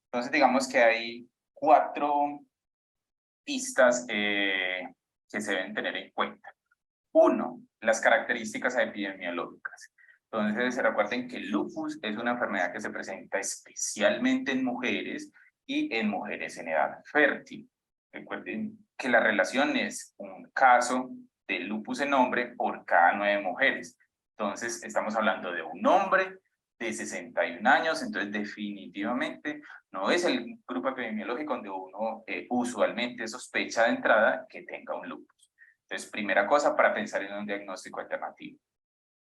Entonces, digamos que hay 4 pistas que se deben tener en cuenta. Uno, las características epidemiológicas. Entonces, recuerden que el lupus es una enfermedad que se presenta especialmente en mujeres y en mujeres en edad fértil. Recuerden que la relación es un caso de lupus en hombre por cada 9 mujeres. Entonces, estamos hablando de un hombre de 61 años, entonces definitivamente no es el grupo epidemiológico donde uno usualmente sospecha de entrada que tenga un lupus. Entonces, primera cosa para pensar en un diagnóstico alternativo.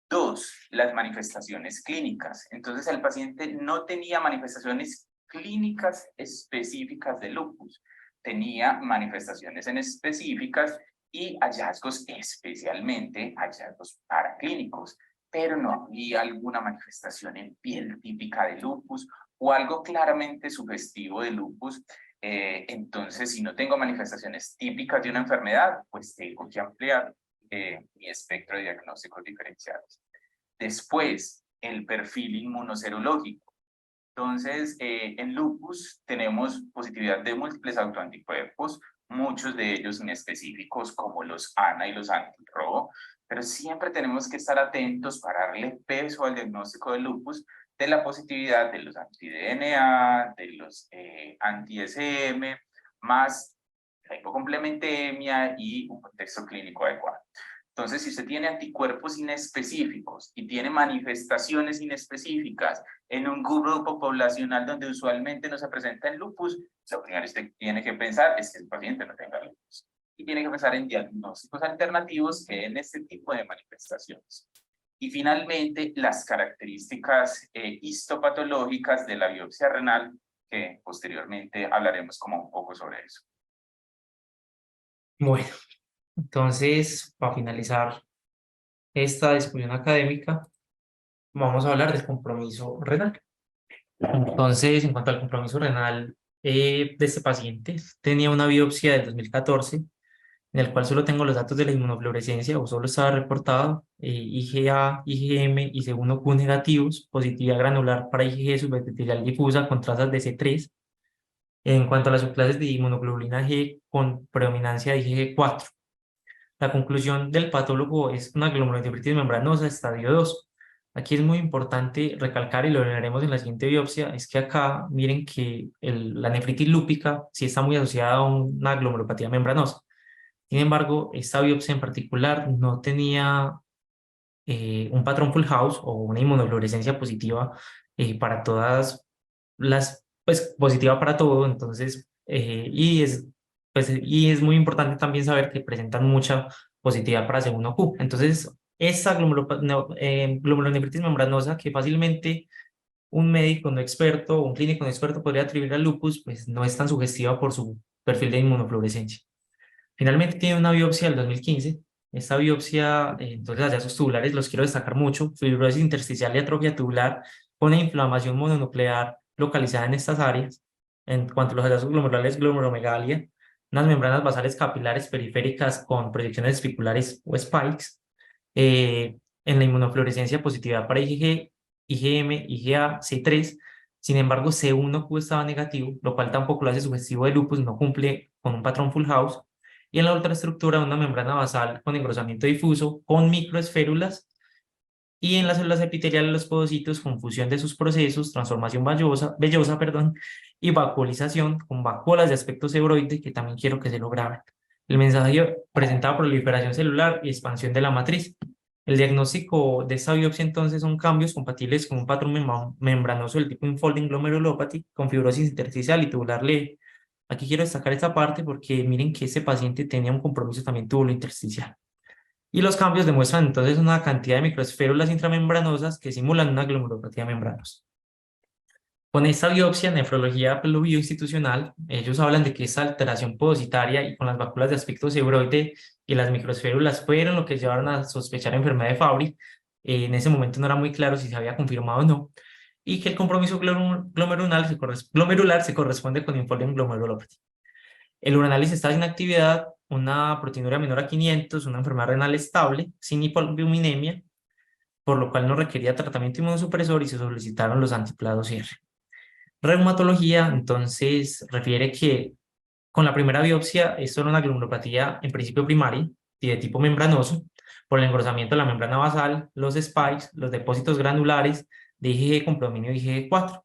Dos, las manifestaciones clínicas. Entonces, el paciente no tenía manifestaciones clínicas específicas de lupus, tenía manifestaciones en específicas y hallazgos, especialmente hallazgos paraclínicos, pero no había alguna manifestación en piel típica de lupus o algo claramente sugestivo de lupus. Entonces, si no tengo manifestaciones típicas de una enfermedad, pues tengo que ampliar mi espectro de diagnósticos diferenciales. Después, el perfil inmunoserológico. Entonces, en lupus tenemos positividad de múltiples autoanticuerpos, muchos de ellos inespecíficos como los ANA y los anti-RO, pero siempre tenemos que estar atentos para darle peso al diagnóstico de lupus de la positividad de los anti-DNA, de los anti-SM, más la hipocomplementemia y un contexto clínico adecuado. Entonces, si usted tiene anticuerpos inespecíficos y tiene manifestaciones inespecíficas en un grupo poblacional donde usualmente no se presenta el lupus, lo primero que usted tiene que pensar es que el paciente no tenga lupus. Y tiene que pensar en diagnósticos alternativos que den este tipo de manifestaciones. Y finalmente, las características histopatológicas de la biopsia renal, que posteriormente hablaremos como un poco sobre eso. Bueno, entonces, para finalizar esta discusión académica, vamos a hablar del compromiso renal. Entonces, en cuanto al compromiso renal de este paciente, tenía una biopsia del 2014, en el cual solo tengo los datos de la inmunofluorescencia, o solo estaba reportado IgA, IgM y C1q negativos, positividad granular para IgG subepitelial difusa con trazas de C3. En cuanto a las subclases de inmunoglobulina G con predominancia de IgG4. La conclusión del patólogo es una glomerulonefritis membranosa, estadio 2. Aquí es muy importante recalcar, y lo veremos en la siguiente biopsia, es que acá miren que la nefritis lúpica sí está muy asociada a una glomerulopatía membranosa. Sin embargo, esta biopsia en particular no tenía un patrón full house o una inmunofluorescencia positiva para todas pues positiva para todo, entonces, y es muy importante también saber que presentan mucha positividad para C1q. Entonces, esta glomerulonefritis membranosa que fácilmente un médico no experto o un clínico no experto podría atribuir al lupus, pues no es tan sugestiva por su perfil de inmunofluorescencia. Finalmente tiene una biopsia del 2015. Esta biopsia, entonces, hallazgos tubulares los quiero destacar mucho: fibrosis intersticial y atrofia tubular con inflamación mononuclear localizada en estas áreas. En cuanto a los hallazgos glomerulares, glomerulomegalia, unas membranas basales capilares periféricas con proyecciones espiculares o spikes. En la inmunofluorescencia, positividad para IgG, IgM, IgA, C3. Sin embargo, C1q estaba negativo, lo cual tampoco lo hace sugestivo de lupus, no cumple con un patrón full house. Y en la ultraestructura, una membrana basal con engrosamiento difuso, con microesférulas, y en las células epiteliales los podocitos con fusión de sus procesos, transformación vellosa, y vacuolización con vacuolas de aspecto cebroide, que también quiero que se lo graben. El mensaje presentaba proliferación celular y expansión de la matriz. El diagnóstico de esta biopsia entonces son cambios compatibles con un patrón membranoso del tipo infolding glomerulopathy con fibrosis intersticial y tubular leve. Aquí quiero destacar esta parte porque miren que este paciente tenía un compromiso también tubulo intersticial. Y los cambios demuestran entonces una cantidad de microesférulas intramembranosas que simulan una glomerulopatía membranosa. Con esta biopsia, nefrología bioinstitucional, ellos hablan de que esta alteración podocitaria y con las vacuolas de aspecto cebroide y las microesférulas fueron lo que llevaron a sospechar enfermedad de Fabry. En ese momento no era muy claro si se había confirmado o no, y que el compromiso glomerular se corresponde con infolding glomerulopathy. El uranálisis está sin actividad, una proteinuria menor a 500, una enfermedad renal estable, sin hipoalbuminemia, por lo cual no requería tratamiento inmunosupresor y se solicitaron los antiplados R. Reumatología, entonces, refiere que con la primera biopsia esto era una glomerulopatía en principio primaria y de tipo membranoso, por el engrosamiento de la membrana basal, los spikes, los depósitos granulares de IgG con predominio de IgG4,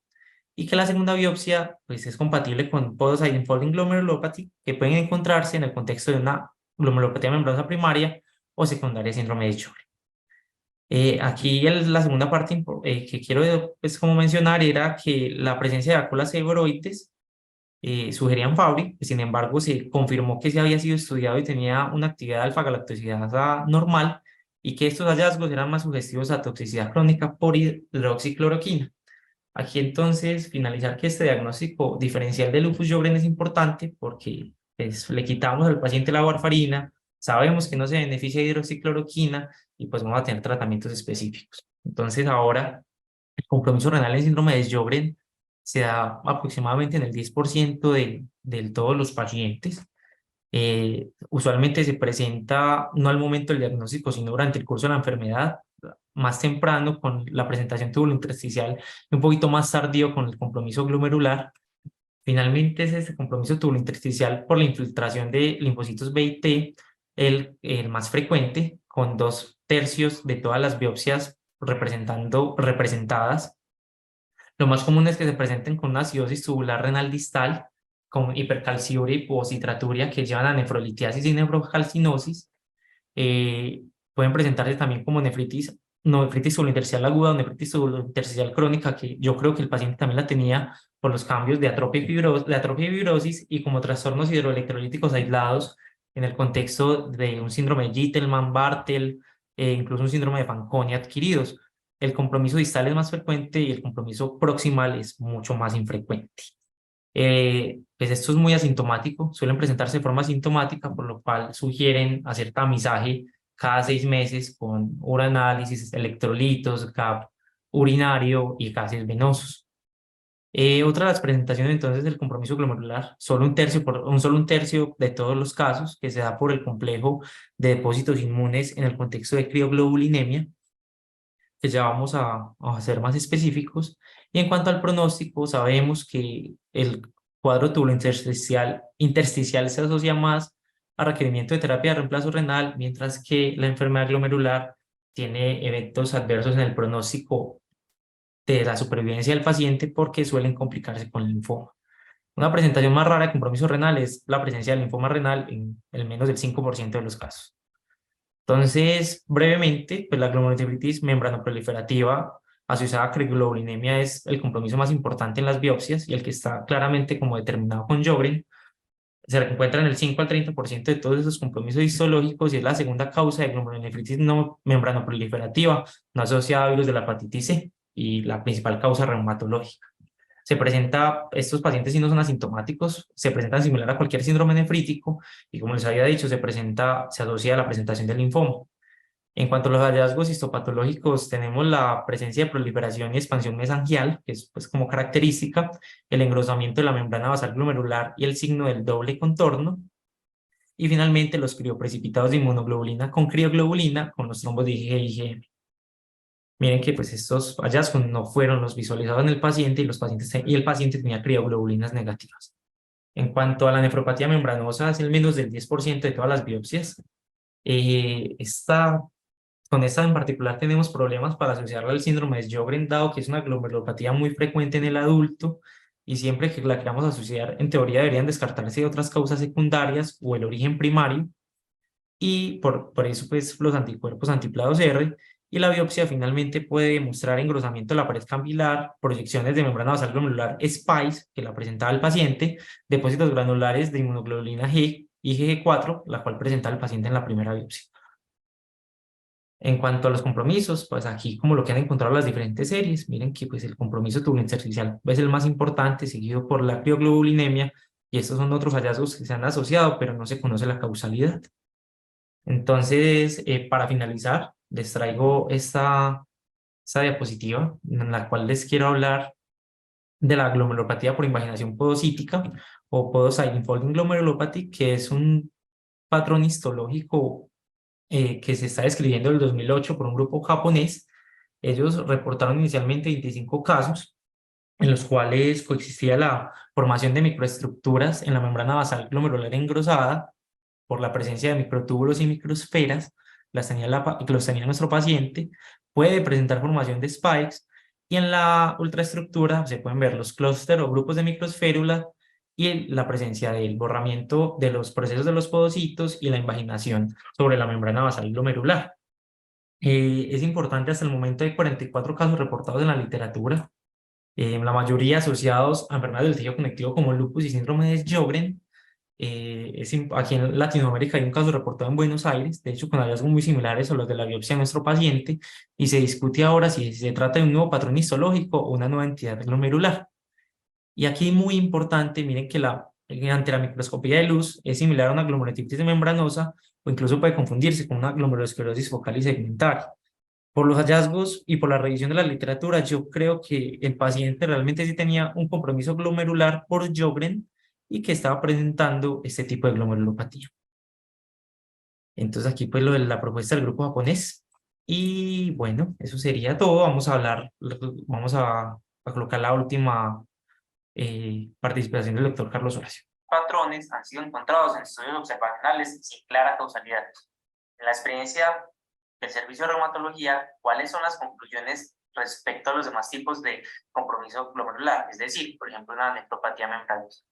y que la segunda biopsia pues, es compatible con podocyte folding glomerulopathy, que pueden encontrarse en el contexto de una glomerulopatía membranosa primaria o secundaria síndrome de Sjögren. Aquí la segunda parte que quiero pues, como mencionar era que la presencia de vacuolas seborroides sugerían Fabry, sin embargo se confirmó que se había sido estudiado y tenía una actividad alfa-galactosidasa normal y que estos hallazgos eran más sugestivos a toxicidad crónica por hidroxicloroquina. Aquí entonces finalizar que este diagnóstico diferencial de lupus Sjögren es importante porque pues, le quitamos al paciente la warfarina, sabemos que no se beneficia de hidroxicloroquina y pues vamos a tener tratamientos específicos. Entonces ahora el compromiso renal en síndrome de Sjögren se da aproximadamente en el 10% de todos los pacientes. Usualmente se presenta no al momento del diagnóstico, sino durante el curso de la enfermedad, más temprano con la presentación tubulointersticial y un poquito más tardío con el compromiso glomerular. Finalmente es este compromiso tubulointersticial por la infiltración de linfocitos B y T el más frecuente, con 2/3 de todas las biopsias representadas. Lo más común es que se presenten con una acidosis tubular renal distal, con hipercalciuria y poscitraturia que llevan a nefrolitiasis y nefrocalcinosis. Pueden presentarse también como nefritis subintersticial aguda o nefritis subintersticial crónica, que yo creo que el paciente también la tenía por los cambios de atrofia y fibrosis y como trastornos hidroelectrolíticos aislados en el contexto de un síndrome de Gitelman-Bartel, incluso un síndrome de Fanconi adquiridos. El compromiso distal es más frecuente y el compromiso proximal es mucho más infrecuente. Pues esto es muy asintomático, suelen presentarse de forma asintomática, por lo cual sugieren hacer tamizaje cada 6 meses con uranálisis, electrolitos, GAP urinario y gases venosos. Otra de las presentaciones entonces del compromiso glomerular, solo un tercio de todos los casos, que se da por el complejo de depósitos inmunes en el contexto de crioglobulinemia, que ya vamos a ser más específicos. Y en cuanto al pronóstico, sabemos que el cuadro intersticial se asocia más a requerimiento de terapia de reemplazo renal, mientras que la enfermedad glomerular tiene eventos adversos en el pronóstico de la supervivencia del paciente porque suelen complicarse con el linfoma. Una presentación más rara de compromiso renal es la presencia del linfoma renal en el menos del 5% de los casos. Entonces, brevemente, pues la glomerulonefritis membranoproliferativa asociada a crioglobulinemia es el compromiso más importante en las biopsias y el que está claramente como determinado con Sjögren. Se encuentra en el 5 al 30% de todos esos compromisos histológicos y es la segunda causa de glomerulonefritis no membranoproliferativa no asociada a virus de la hepatitis C y la principal causa reumatológica. Estos pacientes si no son asintomáticos, se presentan similar a cualquier síndrome nefrítico y como les había dicho, se asocia a la presentación del linfoma. En cuanto a los hallazgos histopatológicos, tenemos la presencia de proliferación y expansión mesangial, que es pues, como característica, el engrosamiento de la membrana basal glomerular y el signo del doble contorno, y finalmente los crioprecipitados de inmunoglobulina con crioglobulina con los trombos de IgG y IgM. Miren que pues estos hallazgos no fueron los visualizados en el paciente y el paciente tenía crioglobulinas negativas. En cuanto a la nefropatía membranosa, es el menos del 10% de todas las biopsias. Con esta en particular tenemos problemas para asociarla al síndrome de Sjögren, dado que es una glomerulopatía muy frecuente en el adulto y siempre que la queramos asociar, en teoría deberían descartarse otras causas secundarias o el origen primario, y por eso pues los anticuerpos antiplados R, y la biopsia finalmente puede mostrar engrosamiento de la pared capilar, proyecciones de membrana basal glomerular SPICE, que la presentaba el paciente, depósitos granulares de inmunoglobulina G, IgG4, la cual presentaba el paciente en la primera biopsia. En cuanto a los compromisos, pues aquí como lo que han encontrado las diferentes series, miren que pues el compromiso tubulointersticial es el más importante, seguido por la crioglobulinemia, y estos son otros hallazgos que se han asociado, pero no se conoce la causalidad. Entonces, para finalizar, les traigo esta diapositiva en la cual les quiero hablar de la glomerulopatía por invaginación podocítica o podocyte infolding glomerulopathy, que es un patrón histológico que se está describiendo en el 2008 por un grupo japonés. Ellos reportaron inicialmente 25 casos en los cuales coexistía la formación de microestructuras en la membrana basal glomerular engrosada por la presencia de microtúbulos y microesferas, que los tenía nuestro paciente, puede presentar formación de spikes, y en la ultraestructura se pueden ver los clústeres o grupos de microesférula y la presencia del borramiento de los procesos de los podocitos y la invaginación sobre la membrana basal glomerular. Es importante, hasta el momento hay 44 casos reportados en la literatura, la mayoría asociados a enfermedades del tejido conectivo como lupus y síndrome de Sjögren. Aquí en Latinoamérica hay un caso reportado en Buenos Aires, de hecho con hallazgos muy similares a los de la biopsia de nuestro paciente, y se discute ahora si se trata de un nuevo patrón histológico o una nueva entidad glomerular. Y aquí muy importante, miren que ante la microscopía de luz es similar a una glomerulititis membranosa o incluso puede confundirse con una glomerulosclerosis focal y segmentaria. Por los hallazgos y por la revisión de la literatura, yo creo que el paciente realmente sí tenía un compromiso glomerular por Sjögren y que estaba presentando este tipo de glomerulopatía. Entonces aquí pues lo de la propuesta del grupo japonés. Y bueno, eso sería todo. Vamos a colocar la última participación del doctor Carlos Horacio. Patrones han sido encontrados en estudios observacionales sin clara causalidad. En la experiencia del servicio de reumatología, ¿cuáles son las conclusiones respecto a los demás tipos de compromiso glomerular? Es decir, por ejemplo, una nefropatía membranosa.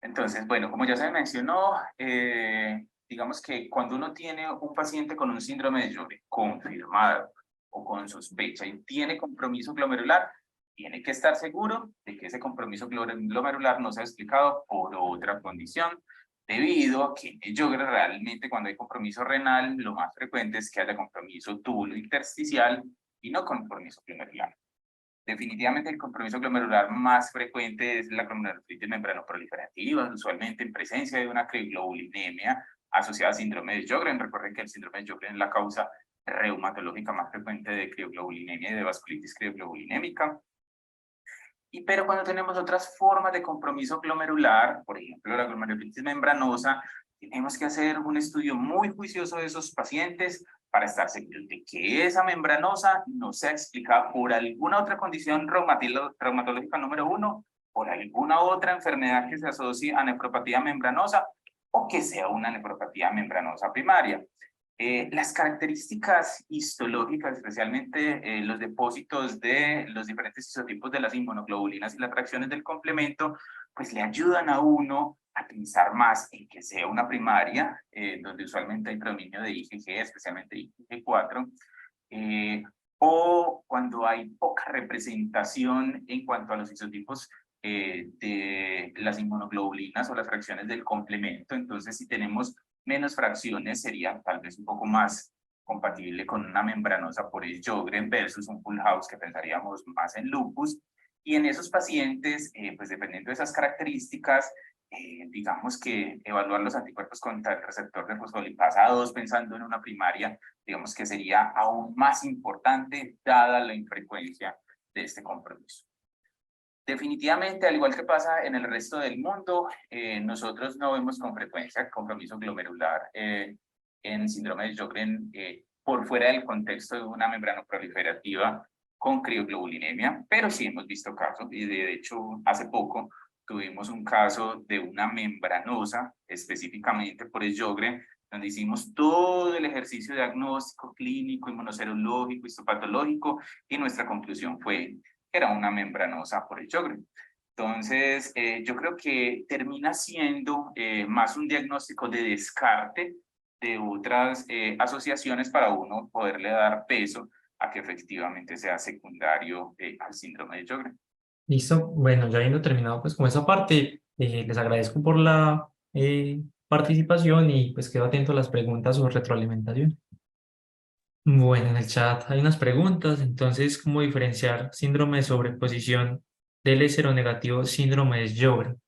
Entonces, bueno, como ya se mencionó, digamos que cuando uno tiene un paciente con un síndrome de Sjögren confirmado o con sospecha y tiene compromiso glomerular, tiene que estar seguro de que ese compromiso glomerular no se ha explicado por otra condición, debido a que en Sjögren realmente cuando hay compromiso renal, lo más frecuente es que haya compromiso túbulo intersticial y no compromiso glomerular. Definitivamente el compromiso glomerular más frecuente es la glomerulopatía membranoproliferativa, usualmente en presencia de una crioglobulinemia asociada a síndrome de Sjögren. Recuerden que el síndrome de Sjögren es la causa reumatológica más frecuente de crioglobulinemia y de vasculitis crioglobulinémica. Pero cuando tenemos otras formas de compromiso glomerular, por ejemplo la glomerulitis membranosa, tenemos que hacer un estudio muy juicioso de esos pacientes para estar seguros de que esa membranosa no sea explicada por alguna otra condición reumatológica número 1, por alguna otra enfermedad que se asocie a nefropatía membranosa o que sea una nefropatía membranosa primaria. Las características histológicas, especialmente los depósitos de los diferentes isotipos de las inmunoglobulinas y las fracciones del complemento, pues le ayudan a uno a pensar más en que sea una primaria, donde usualmente hay predominio de IgG, especialmente IgG4, o cuando hay poca representación en cuanto a los isotipos de las inmunoglobulinas o las fracciones del complemento. Entonces, si tenemos menos fracciones, sería tal vez un poco más compatible con una membranosa por el Sjögren versus un full house que pensaríamos más en lupus. Y en esos pacientes, pues dependiendo de esas características, digamos que evaluar los anticuerpos contra el receptor de fosfolipasa 2 pensando en una primaria, digamos que sería aún más importante dada la infrecuencia de este compromiso. Definitivamente, al igual que pasa en el resto del mundo, nosotros no vemos con frecuencia compromiso glomerular en síndrome de Sjögren por fuera del contexto de una membranoproliferativa con crioglobulinemia, pero sí hemos visto casos, y de hecho hace poco tuvimos un caso de una membranosa, específicamente por el Sjögren, donde hicimos todo el ejercicio diagnóstico, clínico, inmunoserológico, histopatológico, y nuestra conclusión fue que era una membranosa por el Sjögren. Entonces, yo creo que termina siendo más un diagnóstico de descarte de otras asociaciones para uno poderle dar peso a que efectivamente sea secundario al síndrome de Sjögren. Listo, bueno, ya habiendo terminado pues con esa parte, les agradezco por la participación y pues quedo atento a las preguntas o retroalimentación. Bueno, en el chat hay unas preguntas, entonces, ¿cómo diferenciar síndrome de sobreposición del seronegativo síndrome de Sjögren?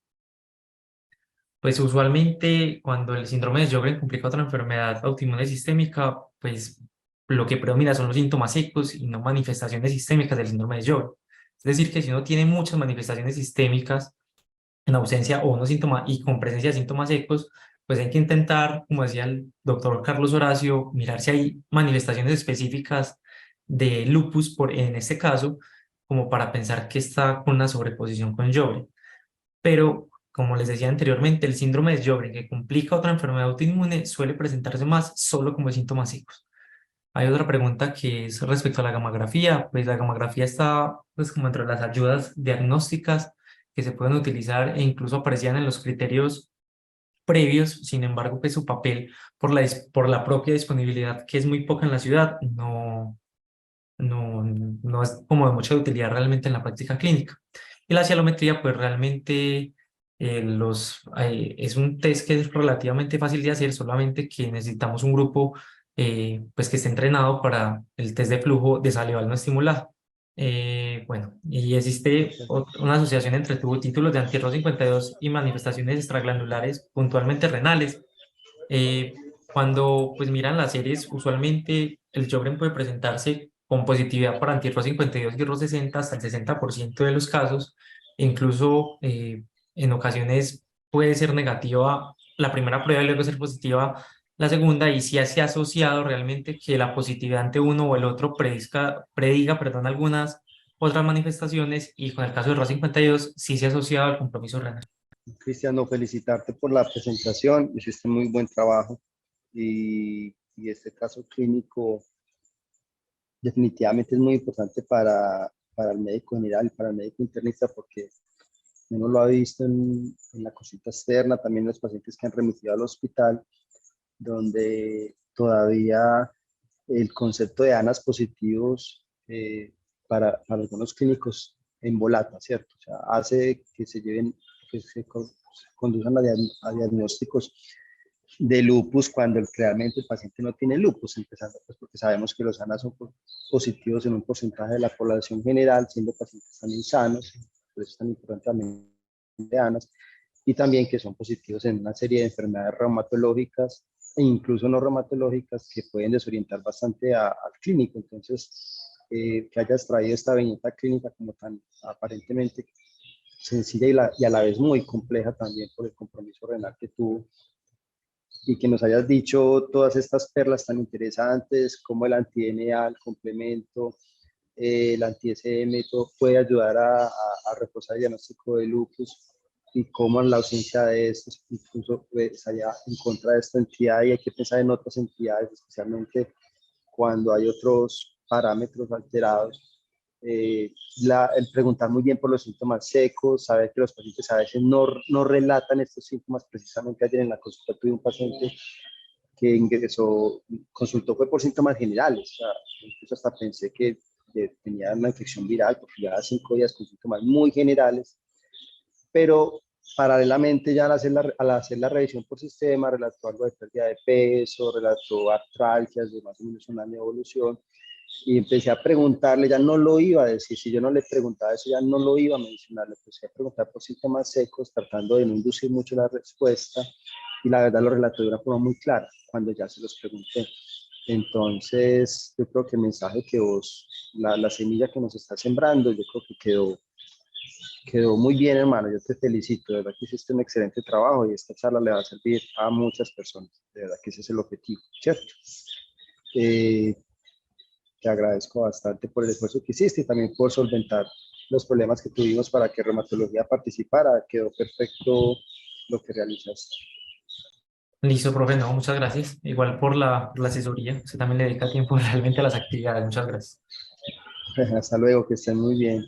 Pues usualmente cuando el síndrome de Sjögren complica otra enfermedad autoinmune sistémica, pues lo que predomina son los síntomas secos y no manifestaciones sistémicas del síndrome de Sjögren. Es decir, que si uno tiene muchas manifestaciones sistémicas en ausencia o unos síntomas y con presencia de síntomas secos, pues hay que intentar, como decía el doctor Carlos Horacio, mirar si hay manifestaciones específicas de lupus en este caso, como para pensar que está con una sobreposición con Sjögren. Pero como les decía anteriormente, el síndrome de Sjögren, que complica otra enfermedad autoinmune, suele presentarse más solo como síntomas secos. Hay otra pregunta que es respecto a la gamografía. Pues la gamografía está pues como entre las ayudas diagnósticas que se pueden utilizar e incluso aparecían en los criterios previos. Sin embargo, pues su papel por la propia disponibilidad, que es muy poca en la ciudad, no es como de mucha utilidad realmente en la práctica clínica. Y la cialometría, pues realmente es un test que es relativamente fácil de hacer, solamente que necesitamos un grupo pues que esté entrenado para el test de flujo de salival no estimulado. Bueno, y existe una asociación entre títulos de anti-RO 52 y manifestaciones extraglandulares, puntualmente renales. Eh, Cuando pues miran las series, usualmente el Sjögren puede presentarse con positividad para anti-RO 52 y RO 60 hasta el 60% de los casos, e incluso en ocasiones puede ser negativa la primera prueba y luego ser positiva la segunda, y si se ha asociado realmente que la positividad ante uno o el otro prediga, perdón, algunas otras manifestaciones, y con el caso de RO 52 sí se ha asociado al compromiso renal. Cristiano, felicitarte por la presentación, hiciste muy buen trabajo y este caso clínico definitivamente es muy importante para el médico general y para el médico internista porque uno lo ha visto en la consulta externa, también los pacientes que han remitido al hospital, donde todavía el concepto de ANAS positivos para algunos clínicos embolata, ¿cierto? O sea, hace que se lleven, que se conduzcan a diagnósticos de lupus cuando realmente el paciente no tiene lupus, empezando pues porque sabemos que los ANAS son positivos en un porcentaje de la población general, siendo pacientes también sanos, por eso es tan importante también de ANAS, y también que son positivos en una serie de enfermedades reumatológicas e incluso no reumatológicas que pueden desorientar bastante al clínico. Entonces, que hayas traído esta viñeta clínica como tan aparentemente sencilla y a la vez muy compleja también por el compromiso renal que tuvo, y que nos hayas dicho todas estas perlas tan interesantes, como el anti-NA, el complemento, el anti-SM, puede ayudar a reforzar el diagnóstico de lupus, y cómo en la ausencia de estos incluso pues, allá en contra de esta entidad, y hay que pensar en otras entidades, especialmente cuando hay otros parámetros alterados. El preguntar muy bien por los síntomas secos, saber que los pacientes a veces no relatan estos síntomas. Precisamente ayer en la consulta tuve un paciente que ingresó, consultó fue por síntomas generales, o sea, incluso hasta pensé que tenía una infección viral porque llevaba 5 días con síntomas muy generales, pero paralelamente ya al hacer la revisión por sistema relató algo de pérdida de peso, relató artralgias de más o menos un año de evolución, y empecé a preguntarle, ya no lo iba a decir, si yo no le preguntaba eso ya no lo iba a mencionar, le empecé a preguntar por síntomas secos, tratando de no inducir mucho la respuesta, y la verdad lo relató de una forma muy clara cuando ya se los pregunté. Entonces yo creo que el mensaje que vos, la semilla que nos está sembrando, yo creo que quedó muy bien, hermano. Yo te felicito, de verdad que hiciste un excelente trabajo y esta charla le va a servir a muchas personas, de verdad que ese es el objetivo, ¿cierto? Te agradezco bastante por el esfuerzo que hiciste y también por solventar los problemas que tuvimos para que Reumatología participara. Quedó perfecto lo que realizaste. Listo, profe, no, muchas gracias. Igual por la asesoría. Usted también le dedica tiempo realmente a las actividades. Muchas gracias. Hasta luego, que estén muy bien.